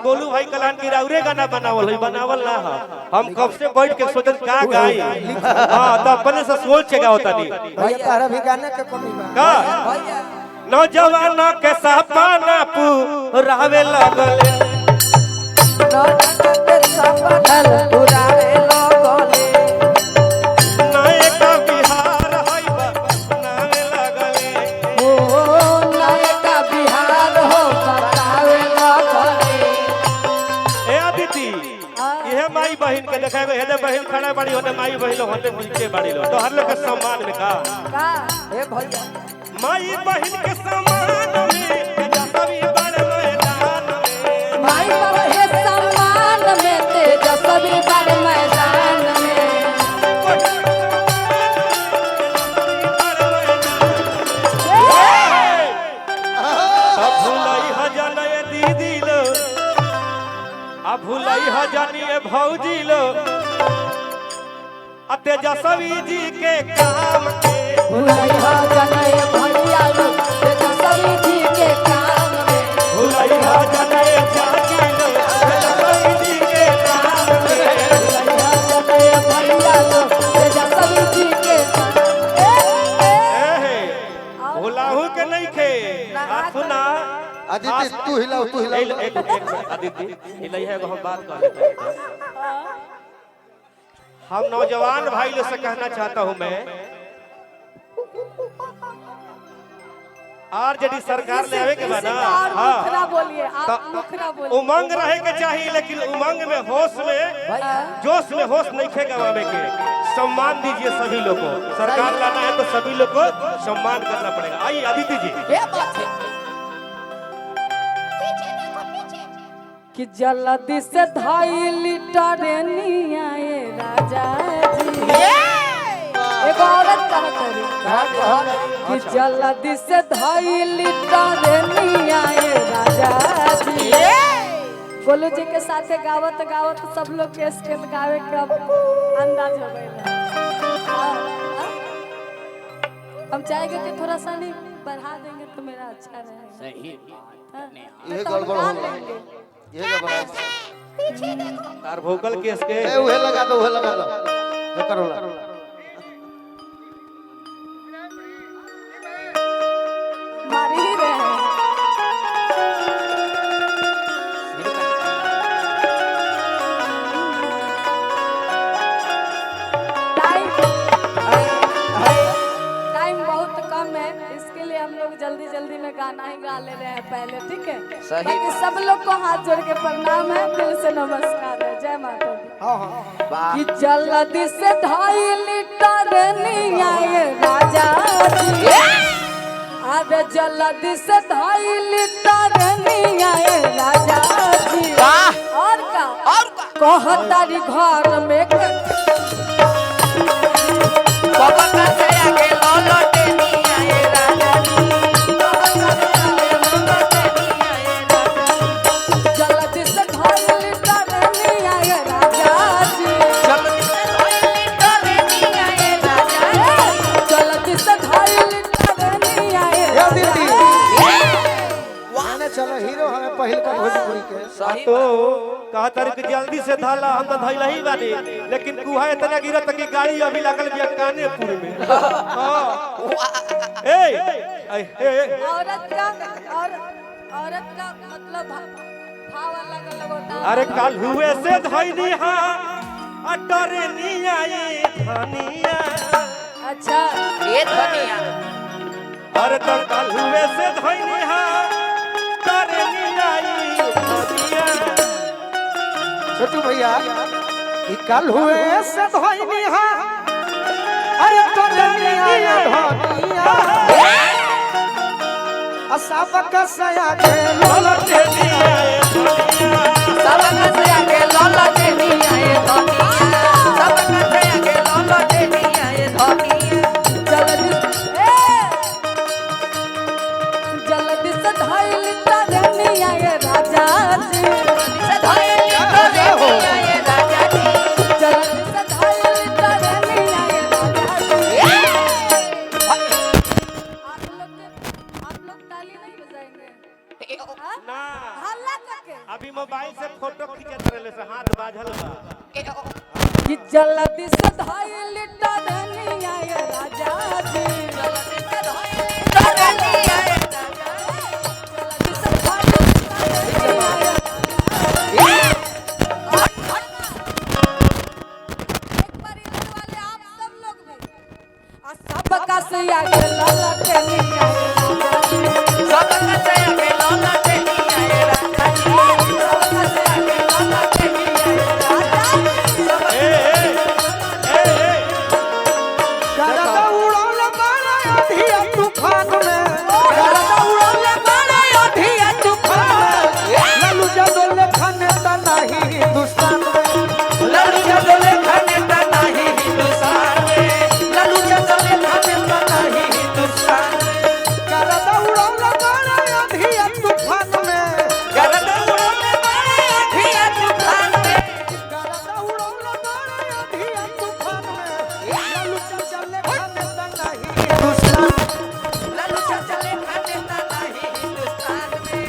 गोलू भाई कलान की राउरे गाना बनावल है, बनावल ना है। हम कब से बैठ के सोचत का गाई। हां तो अपने से सोच के गाओ तनी भैया तारा भी गाने के कमी बा का भैया नौजवानों के सपना पुरावे लगल के सपनल पुरावे लगले नए का बिहार है बनावे लगले ओ नए का बिहार हो बतावे लगले ए अदिति ये माई बहन के देखावे हेदे बहन खड़ा बड़ी होने माई बहन होने पीछे बड़ी लो तो हर लोग के सम्मान में का ए भैया माई बहन के सम्मान में जसवी बड़ मैदान में माई बाबा हे सम्मान में तेजस्वी बड़ मैदान में भुलाई हजान ये दीदी लो अब भुलाई हजान ये भौजी लो तेजस्वी जी के काम के भुलाई हो जनय भैया लो तेजस्वी जी के काम में भुलाई हजान ये चाची लो तेजस्वी जी के काम के भुलाई हो जनय भैया लो तेजस्वी जी के भुलाहू के नहीं खे सुना आदित्य तू हिलाओ एक आदित्य हिलाई है हम बात कर लेते हैं। हम नौजवान भाई लोग से कहना चाहता हूं मैं आरजेडी सरकार ले आवे के बाद मुखरा बोलिए आप मुखरा बोलिए उमंग रहे के चाहिए लेकिन उमंग में होश में जोश में होश नहीं खे गवावे के सम्मान दीजिए सभी लोग को सरकार लाना है तो सभी लोग को सम्मान करना पड़ेगा। आइए आदित्य जी ये बात है कि जल्दी से 2.5 लीटर आए राजा जी एक औरत कहत रही कि जल्दी से 2.5 लीटर आए राजा जी गोलू जी के साथे गावत गावत सब लोग के स्केल गावे के अब अंदाज हो गया। हम चाहेंगे कि थोड़ा सा नहीं बढ़ा देंगे तो मेरा अच्छा रहेगा। सही ये गड़बड़ हो गया ये गड़बड़ पीछे देखो तार भोकल केस के ए उहे लगा दो ये करो ला मार ही रहे हैं। टाइम बहुत कम है इसके लिए हम लोग जल्दी जल्दी में गाना ही गा ले रहे हैं पहले ठीक है सही बाकी सब लोग को हाथ जोड़ के प्रणाम है दिल से नमस्कार है जय माता दी। वाह कि जल्दी से 2.5 लीटर आए राजा जी अरे जल्दी से 2.5 लीटर आए राजा जी वाह और का कहतारी घर में बाबा का से आगे लौटे नहीं आए राजा जल्दी से 2.5 लीटर आए राजा जी जल्दी से 2 लीटर नहीं आए राजा जल्दी से 2.5 लीटर आए ए दीदी वाह माने चलो हीरो हमें पहल का भोजपुरी के सही तो कहा तार कि जल्दी से धाला हम तो धैला ही बानी लेकिन कुहा इतना गिरत कि गाड़ी अभी लगल बिया कानेपुर में हां ए औरत का मतलब भाव अलग होता है। अरे कल हुए से धैनी हां अटरे नी आई धनिया अच्छा ये धनिया अरे कल हुए से धैनी हां अटरे नी आई धनिया छोटू भैया ई कल हुए से धोइनी हा अरे तो दुनिया धोनिया असबक सया के ललटे नी आई धनिया सब का से आगे लौटे नहीं आए धनिया सब का से आगे लौटे नहीं आए धनिया जल्दी से 2.5 लीटर आए राजा जी से 2 लीटर नहीं आए राजा जी जल्दी से 2.5 लीटर आए राजा जी आप लोग ताली नहीं बजाएंगे ना हल्ला करके अभी से फोटो खींचत रहले से हाथ बाझल बा कि जल्दी से धाई लिटा धनिया ये राजा जी जल्दी से धाई लिटा धनिया ये जल्दी से धाई लिटा धनिया ये एक बार इधर वाले आप सब लोग भी और सबका से आगे लाला धनिया ये राजा जी सबका से आगे लाला धनिया ये राजा जी सबका से आगे लाला धनिया ये राजा जी गरदा उड़ौले बाड़ा अधिया तूफान में गरदा उड़ौले बाड़ा अधिया तूफान लालू यादव खाने ता नहीं हिंदुस्तान में लालू यादव खाने ता नहीं हिंदुस्तान में लालू यादव खाने ता नहीं हिंदुस्तान में गरदा उड़ौले बाड़ा अधिया तूफान में गरदा उड़ौले बाड़ा अधिया तूफान में गरदा उड़ौले बाड़ा अधिया तूफान में लालू चाचा ले खाने ता नहीं हिंदुस्तान लालू चाचा ले खाने ता नहीं हिंदुस्तान में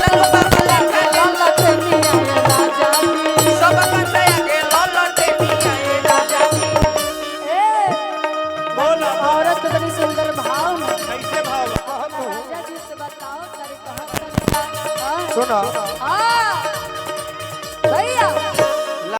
लालू बाबा ले खाने लाला धनिया ये राजा जी सबका से आगे लाला धनिया ये राजा जी बोला औरत बड़ी सुंदर भाव में कैसे भाव राजा जी से बताओ तारे कहत सुना हाँ भैया